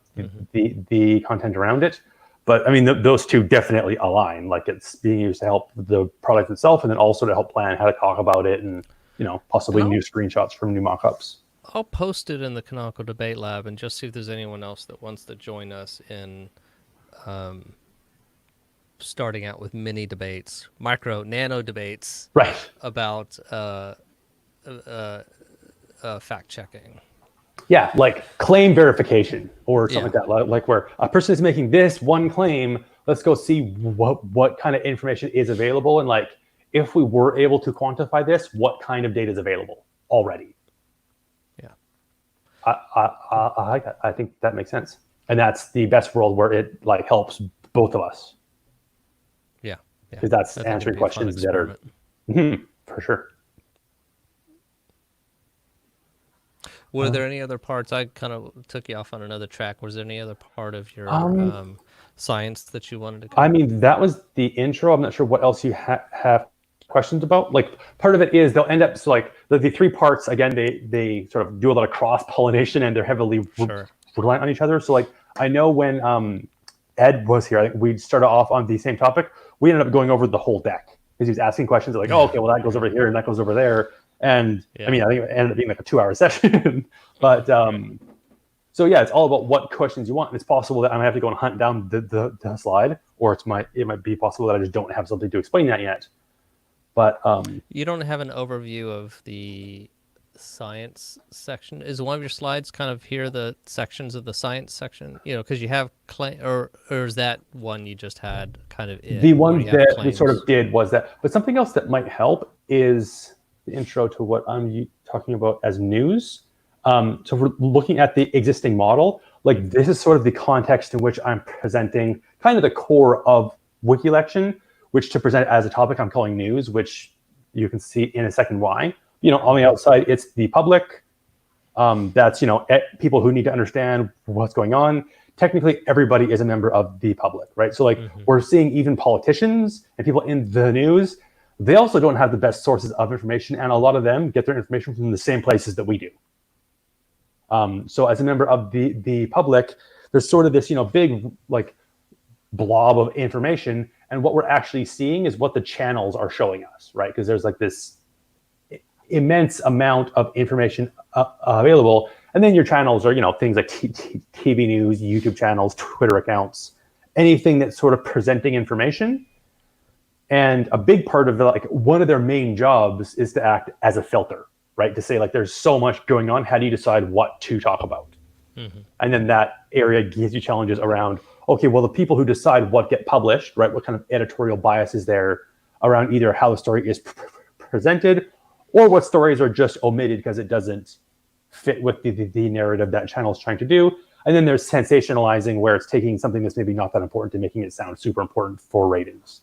the content around it. But I mean, those two definitely align. Like, it's being used to help the product itself, and then also to help plan how to talk about it, and possibly new screenshots from new mock-ups. I'll post it in the Canonical Debate Lab and just see if there's anyone else that wants to join us in starting out with mini debates, nano debates, about fact checking. Yeah, like claim verification or something like that. Like where a person is making this one claim, let's go see what kind of information is available, and like if we were able to quantify this, what kind of data is available already. Yeah, I like that. I think that makes sense, and that's the best world where it like helps both of us. Yeah, because that's answering questions that are for sure. Were there any other parts? I kind of took you off on another track. Was there any other part of your science that you wanted to cover? I mean, that was the intro. I'm not sure what else you have questions about. Like, part of it is they'll end up, so like the three parts, again, they sort of do a lot of cross-pollination, and they're heavily reliant on each other. So like, I know when Ed was here, I think we started off on the same topic. We ended up going over the whole deck because he was asking questions like, oh, okay, well, that goes over here and that goes over there. And I mean, I think it ended up being like a 2-hour session. But so yeah, it's all about what questions you want. And it's possible that I might have to go and hunt down the slide, or it might be possible that I just don't have something to explain that yet. But you don't have an overview of the science section. Is one of your slides kind of here the sections of the science section? Because you have or is that one you just had kind of the one that we sort of did was that. But something else that might help is the intro to what I'm talking about as news. So we're looking at the existing model. Like, this is sort of the context in which I'm presenting kind of the core of Wikilection, which to present as a topic I'm calling news, which you can see in a second why. On the outside, it's the public. That's, people who need to understand what's going on. Technically, everybody is a member of the public, right? So like, we're seeing even politicians and people in the news, they also don't have the best sources of information, and a lot of them get their information from the same places that we do. So as a member of the public, there's sort of this, big like blob of information, and what we're actually seeing is what the channels are showing us, right? Because there's like this immense amount of information available, and then your channels are, things like TV news, YouTube channels, Twitter accounts, anything that's sort of presenting information. And a big part of like one of their main jobs is to act as a filter, right? To say like, there's so much going on. How do you decide what to talk about? And then that area gives you challenges around, okay, well, the people who decide what get published, right? What kind of editorial bias is there around either how the story is presented, or what stories are just omitted because it doesn't fit with the narrative that channel is trying to do. And then there's sensationalizing, where it's taking something that's maybe not that important and making it sound super important for ratings.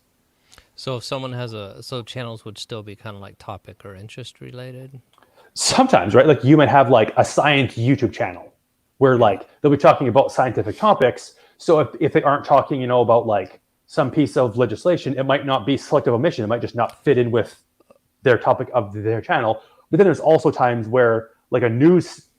So if someone has so channels would still be kind of like topic or interest related? Sometimes, right? Like, you might have like a science YouTube channel where like they'll be talking about scientific topics. So if they aren't talking, about like some piece of legislation, it might not be selective omission. It might just not fit in with their topic of their channel. But then there's also times where like a news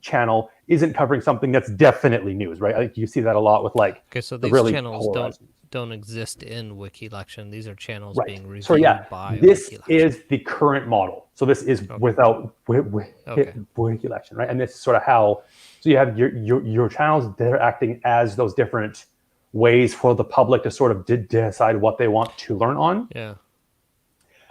channel isn't covering something that's definitely news, right? I think you see that a lot with like Okay, so the these really channels polarized. don't exist in Wikilection. These are channels Right. being So reviewed yeah, by this Wikilection. is the current model. So this is Okay. without Okay. Wikilection, right? And this is sort of how. So you have your channels that are acting as those different ways for the public to sort of decide what they want to learn on. Yeah.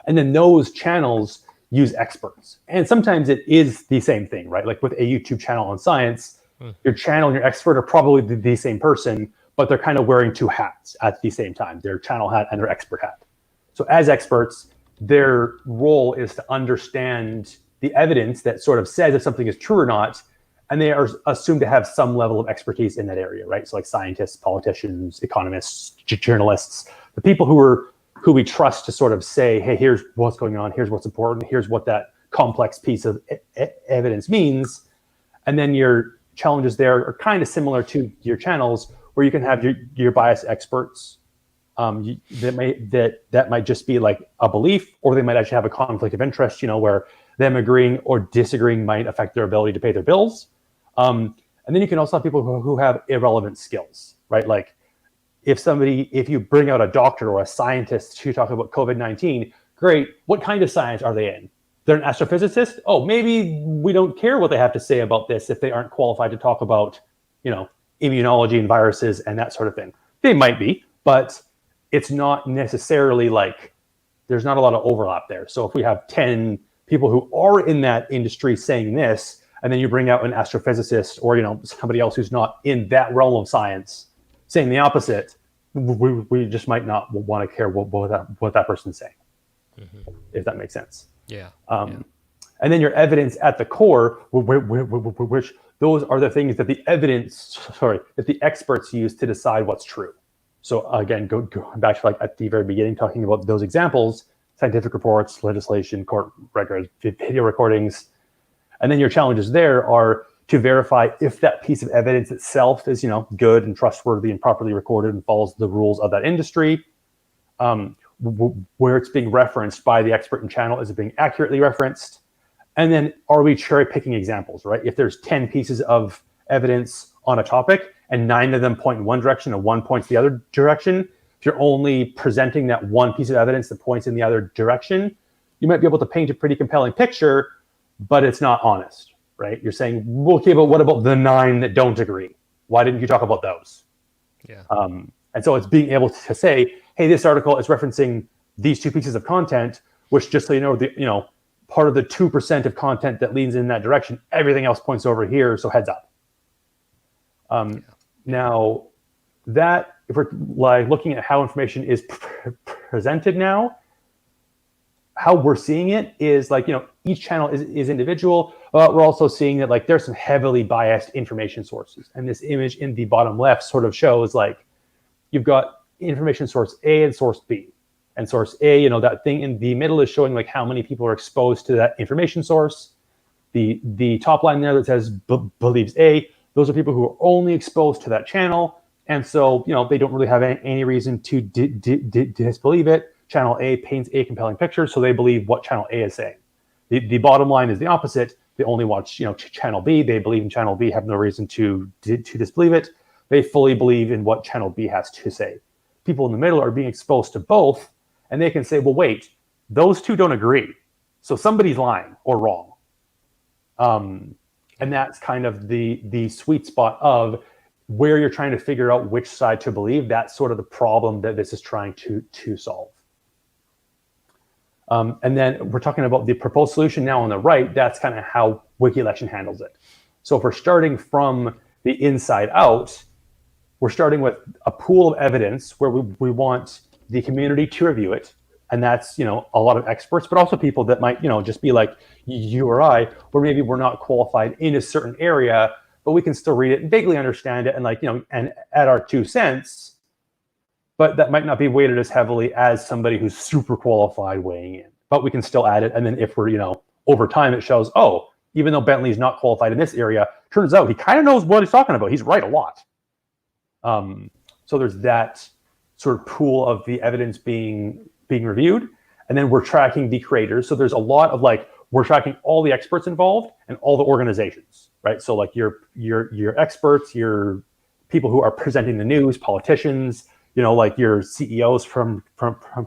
And then those channels use experts. And sometimes it is the same thing, right? Like with a YouTube channel on science, your channel and your expert are probably the same person, but they're kind of wearing two hats at the same time, their channel hat and their expert hat. So as experts, their role is to understand the evidence that sort of says if something is true or not, and they are assumed to have some level of expertise in that area, right? So like scientists, politicians, economists, journalists, the people who we trust to sort of say, hey, here's what's going on, here's what's important, here's what that complex piece of evidence means. And then your challenges there are kind of similar to your channels, where you can have your bias experts that might just be like a belief, or they might actually have a conflict of interest, where them agreeing or disagreeing might affect their ability to pay their bills. And then you can also have people who have irrelevant skills, right? Like if you bring out a doctor or a scientist to talk about COVID-19, great. What kind of science are they in? They're an astrophysicist. Oh, maybe we don't care what they have to say about this if they aren't qualified to talk about, immunology and viruses and that sort of thing. They might be, but it's not necessarily like there's not a lot of overlap there. So if we have 10 people who are in that industry saying this, and then you bring out an astrophysicist or somebody else who's not in that realm of science saying the opposite, we just might not want to care what that person's saying, if that makes sense. Yeah. And then your evidence at the core, which those are the things that the experts use to decide what's true. So again, go back to like at the very beginning, talking about those examples: scientific reports, legislation, court records, video recordings. And then your challenges there are to verify if that piece of evidence itself is, good and trustworthy and properly recorded and follows the rules of that industry. Where it's being referenced by the expert and channel, is it being accurately referenced? And then are we cherry picking examples, right? If there's 10 pieces of evidence on a topic and 9 of them point in one direction and 1 points the other direction, if you're only presenting that one piece of evidence that points in the other direction, you might be able to paint a pretty compelling picture, but it's not honest, right? You're saying, okay, but what about the 9 that don't agree? Why didn't you talk about those? Yeah. And so it's being able to say, hey, this article is referencing these 2 pieces of content, which, just so you know, part of the 2% of content that leans in that direction, everything else points over here, so heads up. Now, that if we're like looking at how information is presented now, how we're seeing it is like, each channel is individual. We're also seeing that like there's some heavily biased information sources. And this image in the bottom left sort of shows like you've got information source A and source B. And source A, that thing in the middle is showing like how many people are exposed to that information source. The top line there that says believes A, those are people who are only exposed to that channel. And so, they don't really have any reason to disbelieve it. Channel A paints a compelling picture, so they believe what channel A is saying. The bottom line is the opposite. They only watch, channel B. They believe in channel B, have no reason to disbelieve it. They fully believe in what channel B has to say. People in the middle are being exposed to both, and they can say, well, wait, those 2 don't agree. So somebody's lying or wrong. And that's kind of the sweet spot of where you're trying to figure out which side to believe. That's sort of the problem that this is trying to solve. And then we're talking about the proposed solution now on the right. That's kind of how Wikilection handles it. So if we're starting from the inside out, we're starting with a pool of evidence where we want the community to review it. And that's, a lot of experts, but also people that might, just be like you or I, where maybe we're not qualified in a certain area, but we can still read it and vaguely understand it and and add our 2 cents. But that might not be weighted as heavily as somebody who's super qualified weighing in. But we can still add it. And then if we're, over time, it shows, oh, even though Bentley's not qualified in this area, turns out he kind of knows what he's talking about. He's right a lot. So there's that sort of pool of the evidence being reviewed. and then we're tracking the creators. So there's a lot of like, we're tracking all the experts involved and all the organizations, right? So like your experts, your people who are presenting the news, politicians, like your CEOs from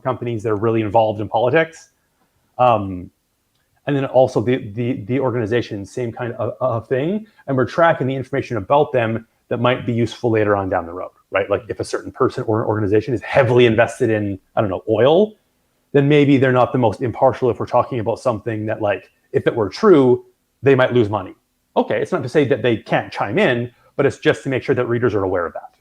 companies that are really involved in politics. And then also the organization, same kind of thing. And we're tracking the information about them that might be useful later on down the road, right? Like if a certain person or organization is heavily invested in, I don't know, oil, then maybe they're not the most impartial if we're talking about something that, like, if it were true, they might lose money. Okay, it's not to say that they can't chime in, but it's just to make sure that readers are aware of that.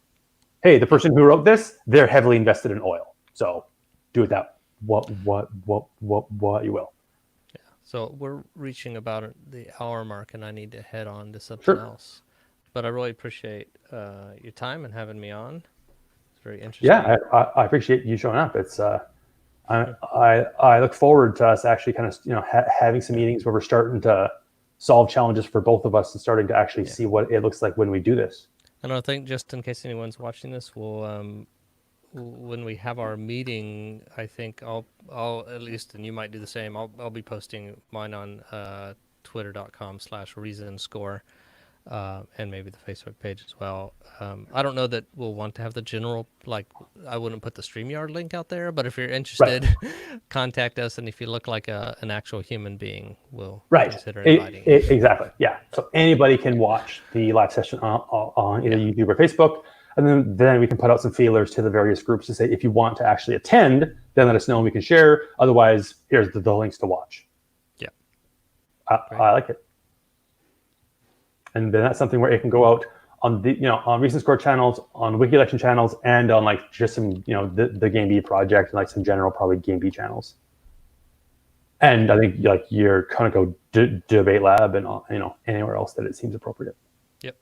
Hey, the person who wrote this, they're heavily invested in oil. So do with that what you will. Yeah. So we're reaching about the hour mark, and I need to head on to something Sure. else. But I really appreciate your time and having me on. It's very interesting. Yeah, I appreciate you showing up. It's I look forward to us actually kind of having some meetings where we're starting to solve challenges for both of us and starting to actually see what it looks like when we do this. And I think, just in case anyone's watching this, we'll when we have our meeting, I think I'll at least, and you might do the same, I'll be posting mine on twitter.com/reasonscore. And maybe the Facebook page as well. I don't know that we'll want to have the general, like, I wouldn't put the StreamYard link out there, but if you're interested, contact us. And if you look like an actual human being, we'll consider inviting you. Exactly. Yeah. So anybody can watch the live session on either YouTube or Facebook. And then we can put out some feelers to the various groups to say, if you want to actually attend, then let us know and we can share. Otherwise, here's the links to watch. Yeah. I like it. And then that's something where it can go out on the, on Recent Score channels, on Wikilection channels, and on like just some, the Game B project and like some general probably Game B channels. And I think like your Conoco debate lab and anywhere else that it seems appropriate. Yep.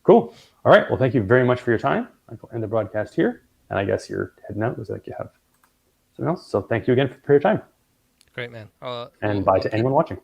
Cool. All right. Well, thank you very much for your time. I'll end the broadcast here. And I guess you're heading out. Looks like you have something else. So thank you again for your time. Great, man. And bye to anyone watching.